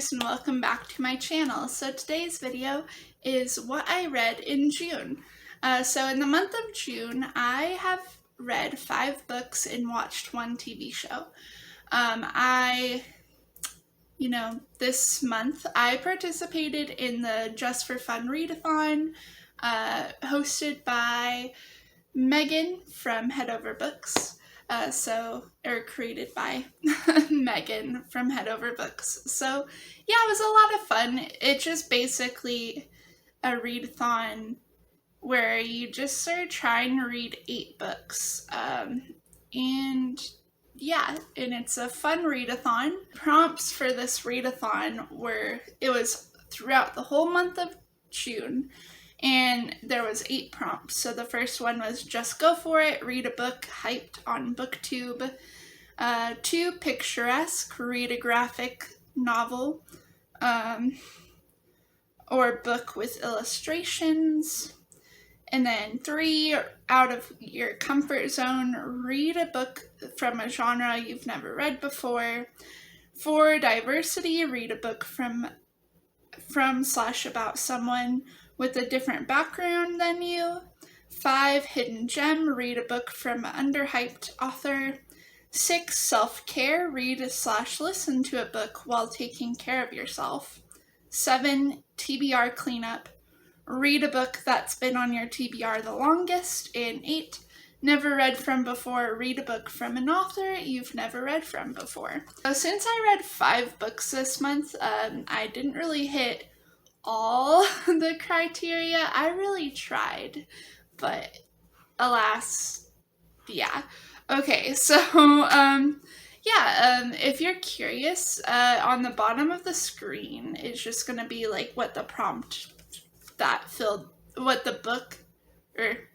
folks, and welcome back to my channel. So today's video is what I read in June. So in the month of June, I have read 5 books and watched 1 TV show. This month I participated in the Just for Fun Readathon, hosted by Megan from Head Over Books. Created by Megan from Head Over Books. So yeah, it was a lot of fun. It's just basically a readathon where you just sort of try and read 8 books. And it's a fun readathon. Prompts for this readathon it was throughout the whole month of June. And there was 8 prompts. So the first one was just go for it, read a book hyped on booktube. 2, picturesque, read a graphic novel or book with illustrations. And then 3, out of your comfort zone, read a book from a genre you've never read before. 4, diversity, read a book from/about someone with a different background than you. 5, hidden gem, read a book from an underhyped author. 6, self-care, read/listen to a book while taking care of yourself. 7, TBR cleanup, read a book that's been on your TBR the longest. And 8, never read from before, read a book from an author you've never read from before. So since I read 5 books this month, I didn't really hit all the criteria. I really tried, but alas, yeah. Okay, so if you're curious, on the bottom of the screen is just gonna be like what the prompt that filled, what the book, or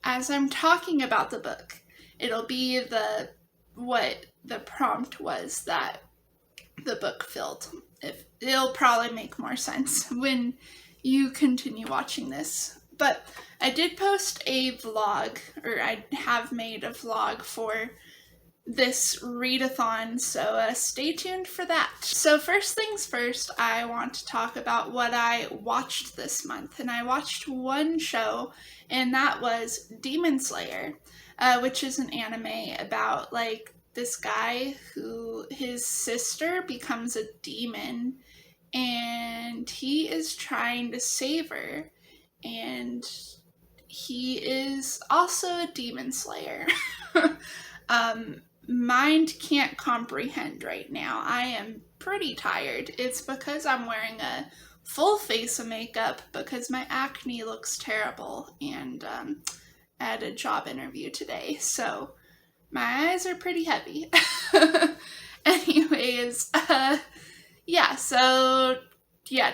as I'm talking about the book, it'll be what the prompt was that the book filled. It'll probably make more sense when you continue watching this. But I did post a vlog, or I have made a vlog for this readathon, so stay tuned for that. So first things first, I want to talk about what I watched this month. And I watched 1 show, and that was Demon Slayer, which is an anime about this guy who his sister becomes a demon and he is trying to save her, and he is also a demon slayer. Mind can't comprehend right now. I am pretty tired. It's because I'm wearing a full face of makeup because my acne looks terrible, and I had a job interview today, so my eyes are pretty heavy. Anyways,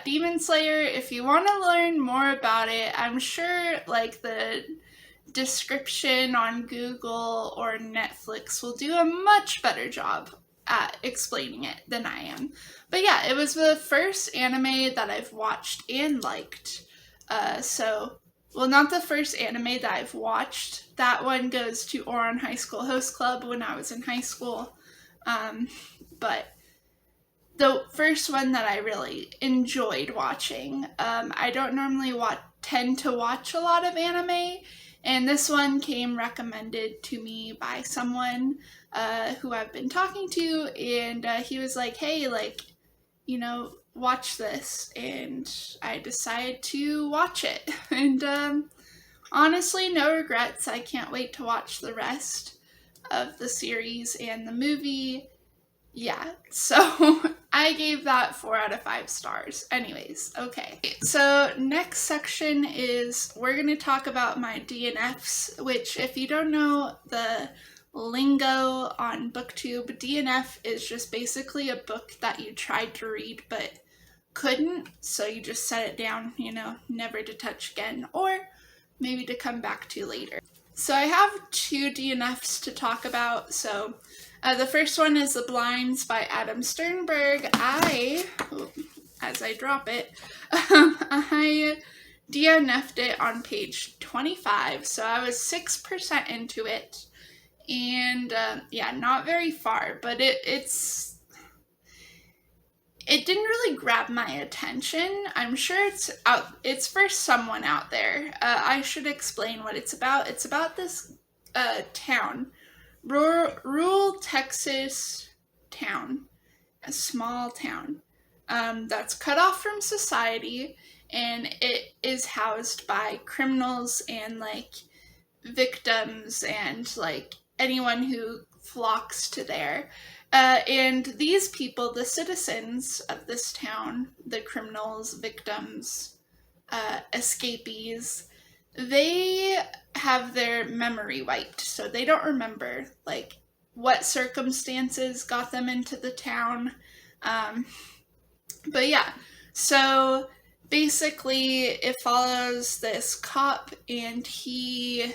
Demon Slayer, if you want to learn more about it, I'm sure the description on Google or Netflix will do a much better job at explaining it than I am. But yeah, it was the first anime that I've watched and liked. Not the first anime that I've watched. That one goes to Ouran High School Host Club when I was in high school. But the first one that I really enjoyed watching. I don't normally tend to watch a lot of anime, and this one came recommended to me by someone who I've been talking to, and he was like, hey, watch this, and I decided to watch it. And honestly, no regrets. I can't wait to watch the rest of the series and the movie. Yeah, so I gave that 4 out of 5 stars. Anyways, okay. So next section is we're going to talk about my DNFs, which if you don't know the lingo on booktube, DNF is just basically a book that you tried to read but couldn't, so you just set it down, never to touch again, or maybe to come back to later. So I have 2 DNFs to talk about. So the first one is The Blinds by Adam Sternberg. As I drop it, I DNF'd it on page 25, so I was 6% into it, and not very far, but it's it didn't really grab my attention. I'm sure it's for someone out there. I should explain what it's about. It's about this town, rural Texas town, a small town that's cut off from society, and it is housed by criminals and like victims and like anyone who flocks to there. And these people, the citizens of this town, the criminals, victims, escapees, they have their memory wiped, so they don't remember like what circumstances got them into the town. But yeah, so basically it follows this cop, and he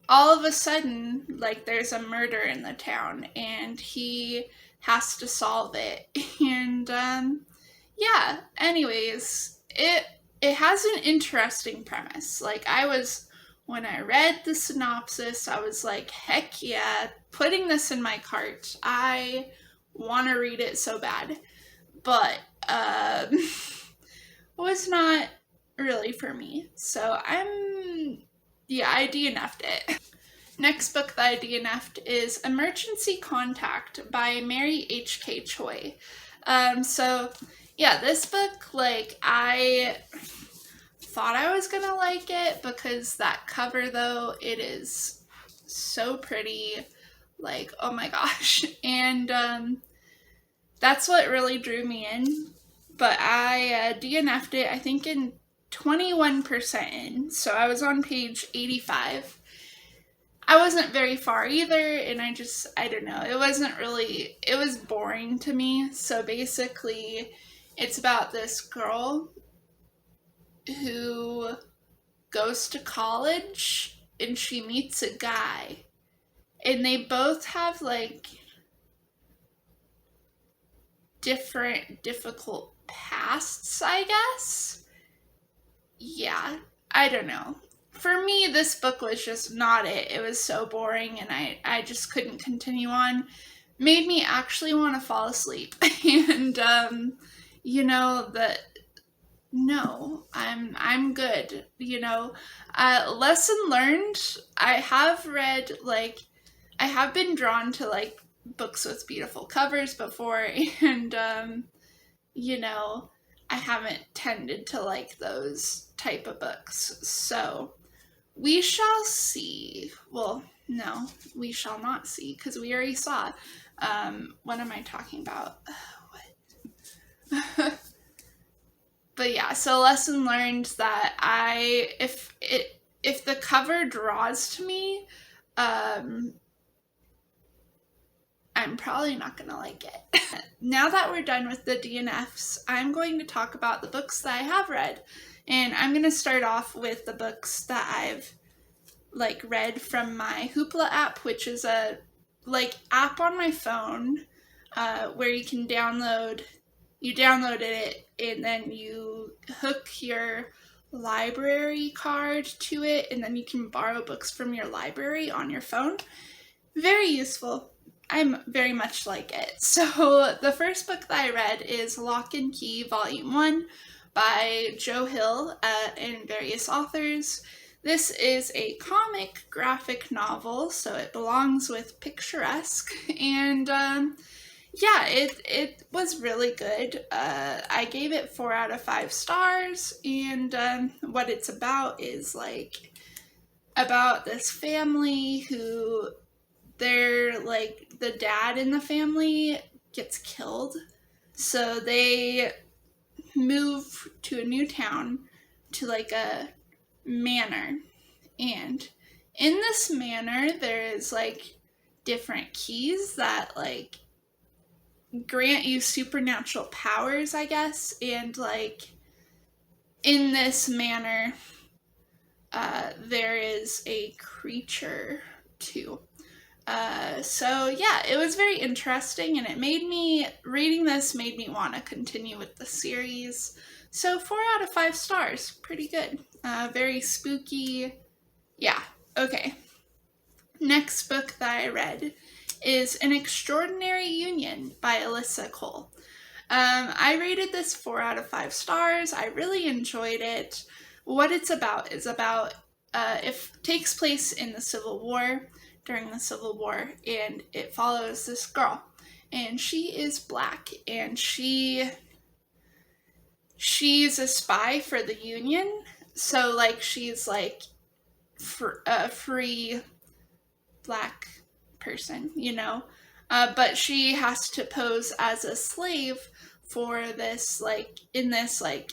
all of a sudden, like, there's a murder in the town, and he has to solve it. And yeah, anyways, it has an interesting premise. Like, when I read the synopsis, I was like, heck yeah, putting this in my cart. I want to read it so bad. But was not really for me. So I DNF'd it. Next book that I DNF'd is Emergency Contact by Mary H.K. Choi. So yeah, this book, like, I thought I was gonna like it because that cover, though, it is so pretty. Like, oh my gosh. And that's what really drew me in. But I DNF'd it, I think, in 21% in. So I was on page 85. I wasn't very far either, and I don't know, it was boring to me. So basically, it's about this girl who goes to college, and she meets a guy, and they both have, like, different difficult pasts, I guess? Yeah, I don't know. For me, this book was just not it. It was so boring, and I just couldn't continue on. Made me actually want to fall asleep. And, you know, no, I'm good, you know. Lesson learned, I have read, like, I have been drawn to, like, books with beautiful covers before, and, you know, I haven't tended to like those type of books. So we shall see. Well, no, we shall not see, because we already saw. What am I talking about? What? But yeah, so lesson learned that if the cover draws to me, I'm probably not gonna like it. Now that we're done with the DNFs, I'm going to talk about the books that I have read. And I'm gonna start off with the books that I've, like, read from my Hoopla app, which is a, like, app on my phone where you can download it, and then you hook your library card to it, and then you can borrow books from your library on your phone. Very useful. I'm very much like it. So the first book that I read is Lock and Key Volume 1 by Joe Hill and various authors. This is a comic graphic novel, so it belongs with Picturesque, and yeah, it was really good. I gave it 4 out of 5 stars, and what it's about is, like, about this family who they're, like, the dad in the family gets killed, so they move to a new town, to, like, a manor, and in this manor there is, like, different keys that, like, grant you supernatural powers, I guess, and, like, in this manor there is a creature too. So yeah, it was very interesting, and reading this made me want to continue with the series. So 4 out of 5 stars, pretty good. Very spooky. Yeah, okay. Next book that I read is An Extraordinary Union by Alyssa Cole. I rated this 4 out of 5 stars. I really enjoyed it. What it's about is about, it takes place in the Civil War, during the Civil War, and it follows this girl. And she is Black, and she's a spy for the Union. So, like, she's like a free Black person, you know? But she has to pose as a slave for this, like, in this, like,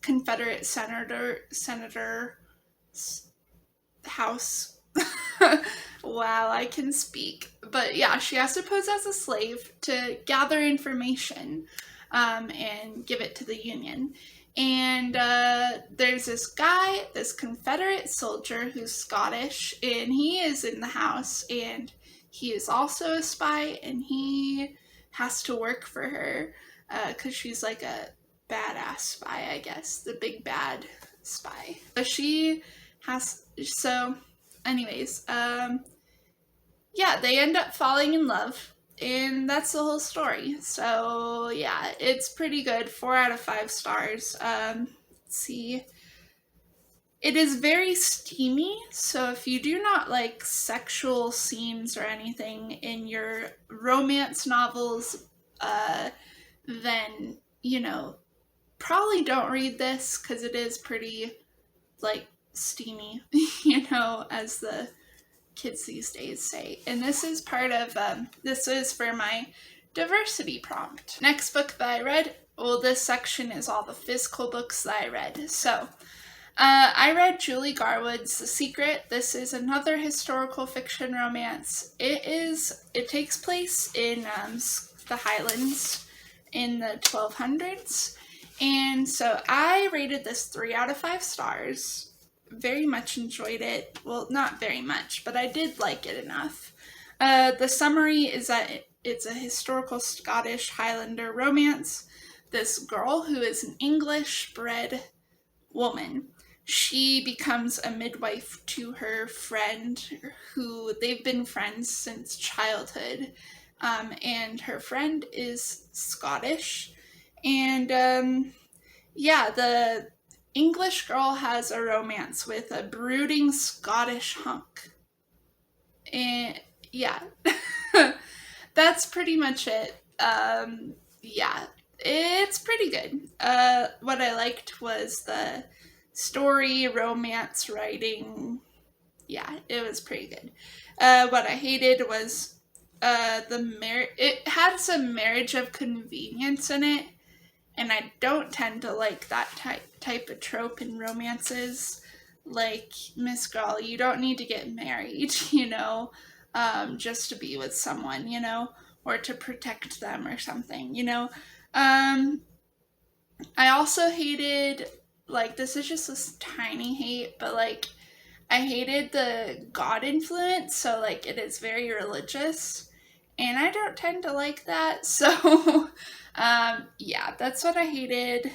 Confederate senator house. Wow, I can speak. But yeah, she has to pose as a slave to gather information and give it to the Union. And there's this guy, this Confederate soldier who's Scottish, and he is in the house, and he is also a spy, and he has to work for her because she's like a badass spy, I guess, the big bad spy. But she has, so anyways, yeah, they end up falling in love, and that's the whole story. So yeah, it's pretty good. 4 out of 5 stars. Let's see. It is very steamy, so if you do not like sexual scenes or anything in your romance novels, then, you know, probably don't read this, because it is pretty, like, steamy, you know, as the kids these days say. And this is part of, this is for my diversity prompt. Next book that I read, well, this section is all the physical books that I read. So, I read Julie Garwood's The Secret. This is another historical fiction romance. It takes place in the Highlands in the 1200s. And so I rated this 3 out of 5 stars. Very much enjoyed it. Well, not very much, but I did like it enough. The summary is that it's a historical Scottish Highlander romance. This girl, who is an English-bred woman, she becomes a midwife to her friend, who they've been friends since childhood, and her friend is Scottish, and yeah, the English girl has a romance with a brooding Scottish hunk, and yeah, that's pretty much it. Yeah, it's pretty good. What I liked was the story, romance writing. Yeah, it was pretty good. What I hated was it had some marriage of convenience in it, and I don't tend to like that type of trope in romances. Like, Miss Girl, you don't need to get married, you know, just to be with someone, you know, or to protect them or something, you know. I also hated, like, this is just this tiny hate, but, like, I hated the God influence, so, like, it is very religious, and I don't tend to like that, so, yeah, that's what I hated.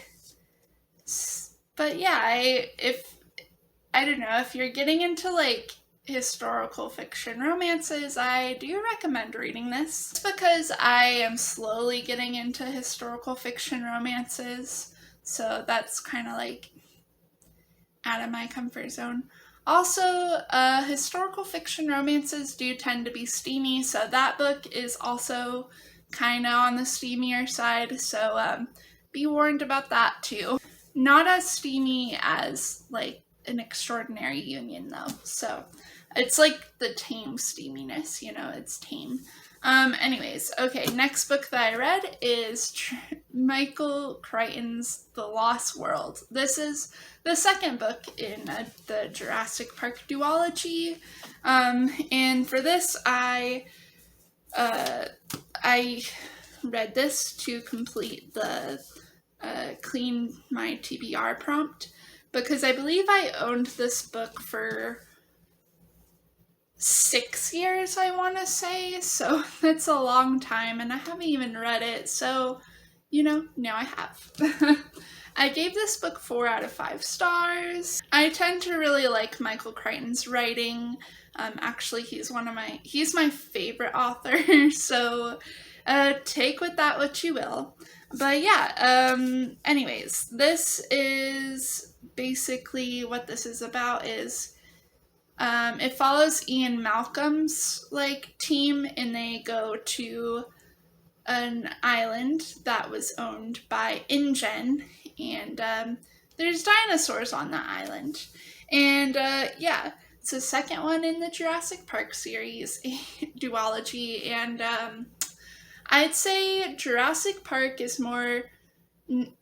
But, yeah, I don't know, if you're getting into, like, historical fiction romances, I do recommend reading this. It's because I am slowly getting into historical fiction romances, so that's kind of like out of my comfort zone. Also, historical fiction romances do tend to be steamy, so that book is also kind of on the steamier side, so be warned about that too. Not as steamy as, like, An Extraordinary Union, though, so it's like the tame steaminess, you know, it's tame. Anyways, okay, next book that I read is Micheal Crichton's The Lost World. This is the second book in the Jurassic Park duology, and for this, I read this to complete the clean my TBR prompt, because I believe I owned this book for 6 years, I want to say, so that's a long time, and I haven't even read it, so, you know, now I have. I gave this book 4 out of 5 stars. I tend to really like Michael Crichton's writing. Actually, he's my favorite author, so take with that what you will. But yeah, anyways, this is basically what this is about is it follows Ian Malcolm's team, and they go to an island that was owned by InGen, and there's dinosaurs on the island. And yeah, it's the second one in the Jurassic Park series duology, and I'd say Jurassic Park is more,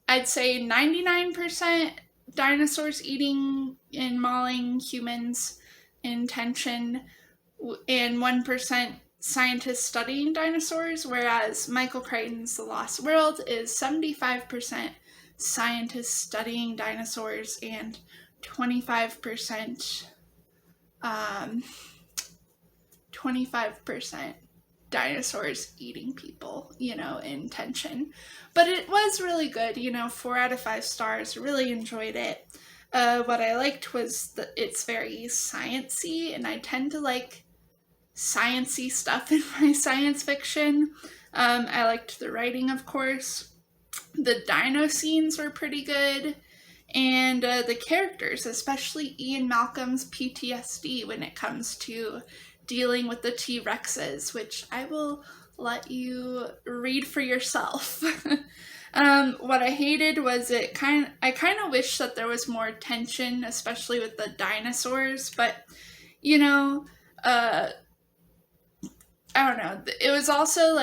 I'd say 99% dinosaurs eating and mauling humans intention, and 1% scientists studying dinosaurs, whereas Michael Crichton's The Lost World is 75% scientists studying dinosaurs and 25% dinosaurs eating people, intention. But it was really good, 4 out of 5 stars, really enjoyed it. What I liked was that it's very science-y, and I tend to like science-y stuff in my science fiction. I liked the writing, of course. The dino scenes were pretty good, and the characters, especially Ian Malcolm's PTSD when it comes to dealing with the T-Rexes, which I will let you read for yourself. What I hated was I kind of wish that there was more tension, especially with the dinosaurs, but I don't know. It was also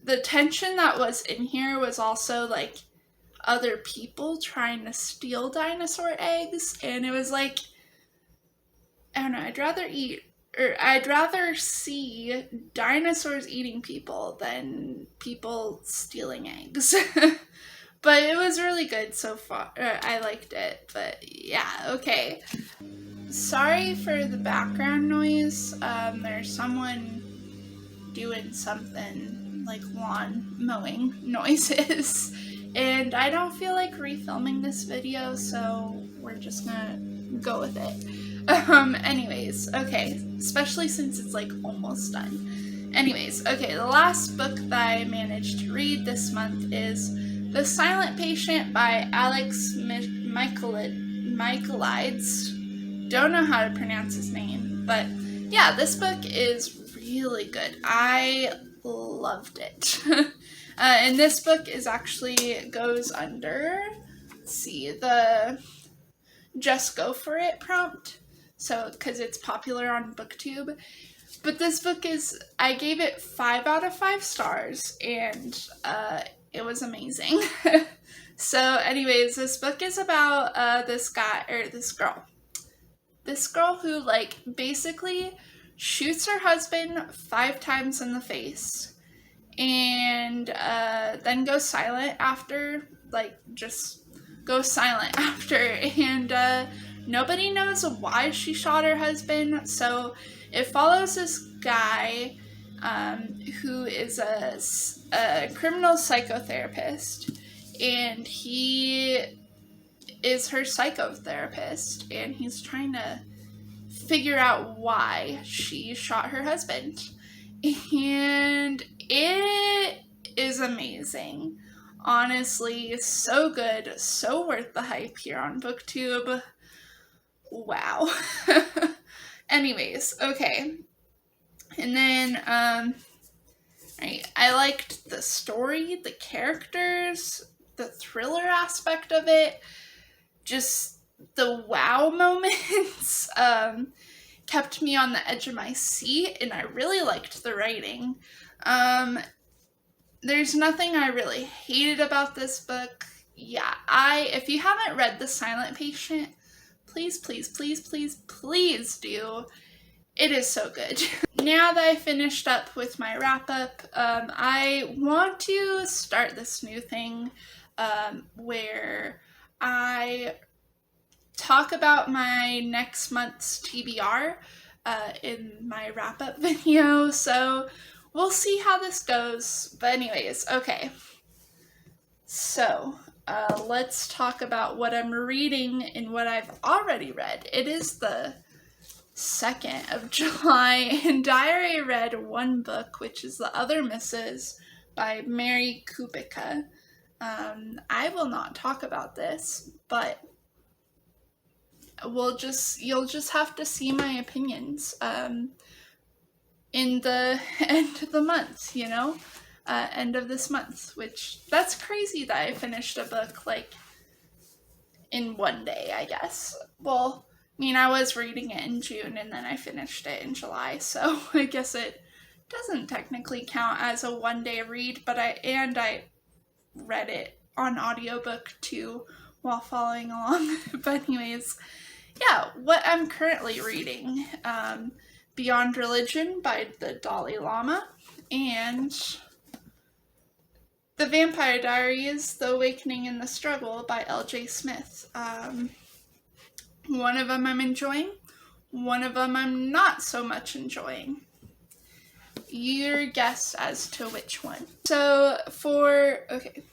the tension that was in here was also other people trying to steal dinosaur eggs, and it was I don't know, I'd rather see dinosaurs eating people than people stealing eggs. But it was really good so far. I liked it, but yeah, okay. Sorry for the background noise. There's someone doing something like lawn mowing noises, and I don't feel like refilming this video, so we're just gonna go with it. Anyways, okay, especially since it's almost done. Anyways, okay, the last book that I managed to read this month is The Silent Patient by Alex Michaelides. Don't know how to pronounce his name, but yeah, this book is really good. I loved it. And this book goes under, let's see, the Just Go For It prompt, so because it's popular on booktube. But this book I gave it 5 out of 5 stars, and it was amazing. So anyways, this book is about this girl who basically shoots her husband 5 times in the face, and then goes silent after, just goes silent after, and nobody knows why she shot her husband. So it follows this guy who is a criminal psychotherapist, and he is her psychotherapist, and he's trying to figure out why she shot her husband. And it is amazing. Honestly, so good, so worth the hype here on booktube. Wow. Anyways, okay. And then, right, I liked the story, the characters, the thriller aspect of it, just the wow moments kept me on the edge of my seat, and I really liked the writing. There's nothing I really hated about this book. Yeah, if you haven't read The Silent Patient, please, please, please, please, please do. It is so good. Now that I finished up with my wrap-up, I want to start this new thing where I talk about my next month's TBR in my wrap-up video, so we'll see how this goes. But anyways, okay. So, let's talk about what I'm reading and what I've already read. It is the 2nd of July, and I already read one book, which is The Other Misses by Mary Kubica. I will not talk about this, but you'll just have to see my opinions in the end of the month, end of this month, which that's crazy that I finished a book like in one day, I guess. Well, I mean, I was reading it in June and then I finished it in July, so I guess it doesn't technically count as a one-day read, but I read it on audiobook too while following along. But anyways, yeah, what I'm currently reading, Beyond Religion by the Dalai Lama, and The Vampire Diaries, The Awakening and the Struggle by L.J. Smith. One of them I'm enjoying, one of them I'm not so much enjoying. Your guess as to which one. So okay,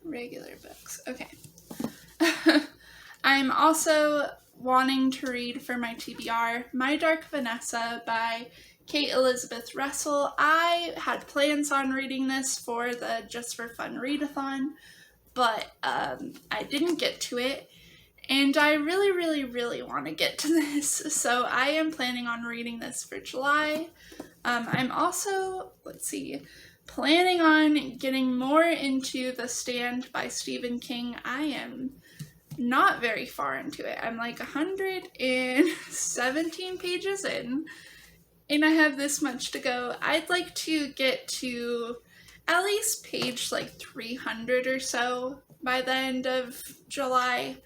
regular books, okay. I'm also wanting to read for my TBR, My Dark Vanessa by Kate Elizabeth Russell. I had plans on reading this for the Just for Fun Readathon, but I didn't get to it, and I really, really, really want to get to this, so I am planning on reading this for July. I'm also, planning on getting more into The Stand by Stephen King. I am not very far into it. I'm like 117 pages in, and I have this much to go. I'd like to get to at least page 300 or so by the end of July.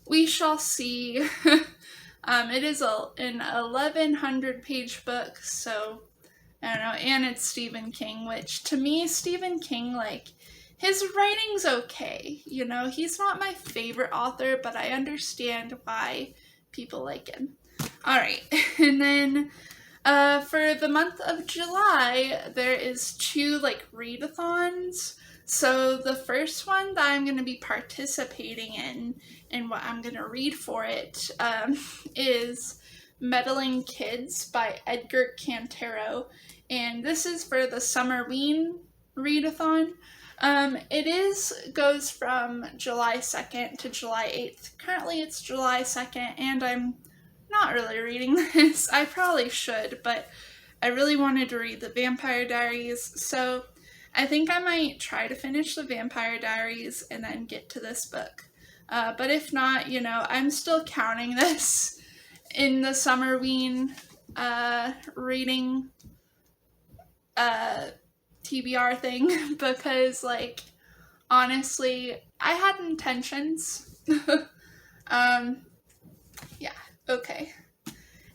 We shall see. It is an 1,100 page book, so I don't know, and it's Stephen King, which to me, Stephen King, his writing's okay, he's not my favorite author, but I understand why people like him. Alright, and then for the month of July, there is 2 readathons. So the first one that I'm going to be participating in and what I'm going to read for it is Meddling Kids by Edgar Cantero, and this is for the Summerween Readathon. It goes from July 2nd to July 8th. Currently it's July 2nd, and I'm not really reading this. I probably should, but I really wanted to read The Vampire Diaries, so I think I might try to finish The Vampire Diaries and then get to this book. But if not, I'm still counting this in the Summerween reading TBR thing, because honestly, I had intentions. Yeah, okay.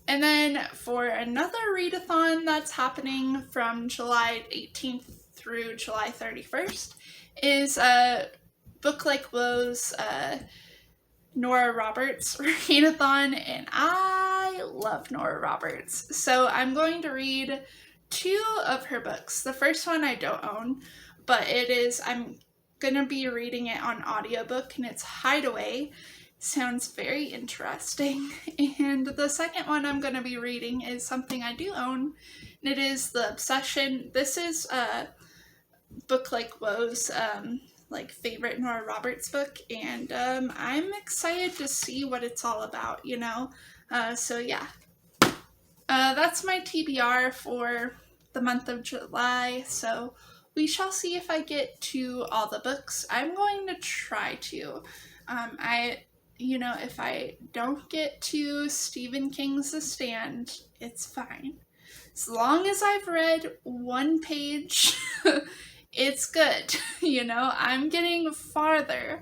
And then for another readathon that's happening from July 18th through July 31st is Book Like Woe's Nora Roberts readathon, and I love Nora Roberts. So I'm going to read 2 of her books. The first one I don't own, but I'm going to be reading it on audiobook, and it's Hideaway. Sounds very interesting. And the second one I'm going to be reading is something I do own, and it is The Obsession. This is Book Like Woe's favorite Nora Roberts book, and I'm excited to see what it's all about, so yeah. That's my TBR for the month of July, so we shall see if I get to all the books. I'm going to try to. If I don't get to Stephen King's The Stand, it's fine. As long as I've read one page, it's good. I'm getting farther.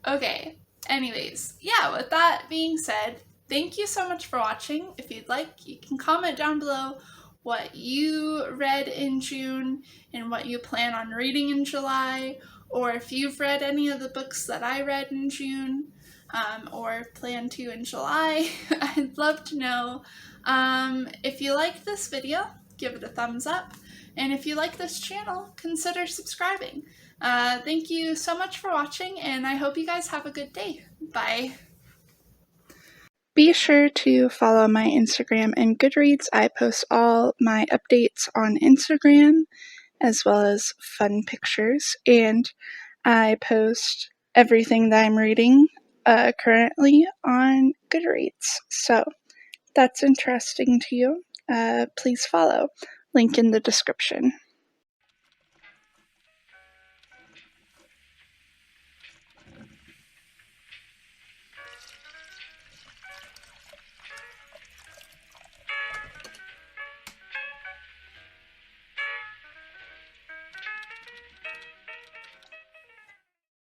Okay, anyways, yeah, with that being said, thank you so much for watching. If you'd like, you can comment down below what you read in June and what you plan on reading in July, or if you've read any of the books that I read in June, or plan to in July. I'd love to know. If you liked this video, give it a thumbs up. And if you like this channel, consider subscribing. Thank you so much for watching, and I hope you guys have a good day. Bye. Be sure to follow my Instagram and Goodreads. I post all my updates on Instagram as well as fun pictures, and I post everything that I'm reading currently on Goodreads. So that's interesting to you. Please follow. Link in the description.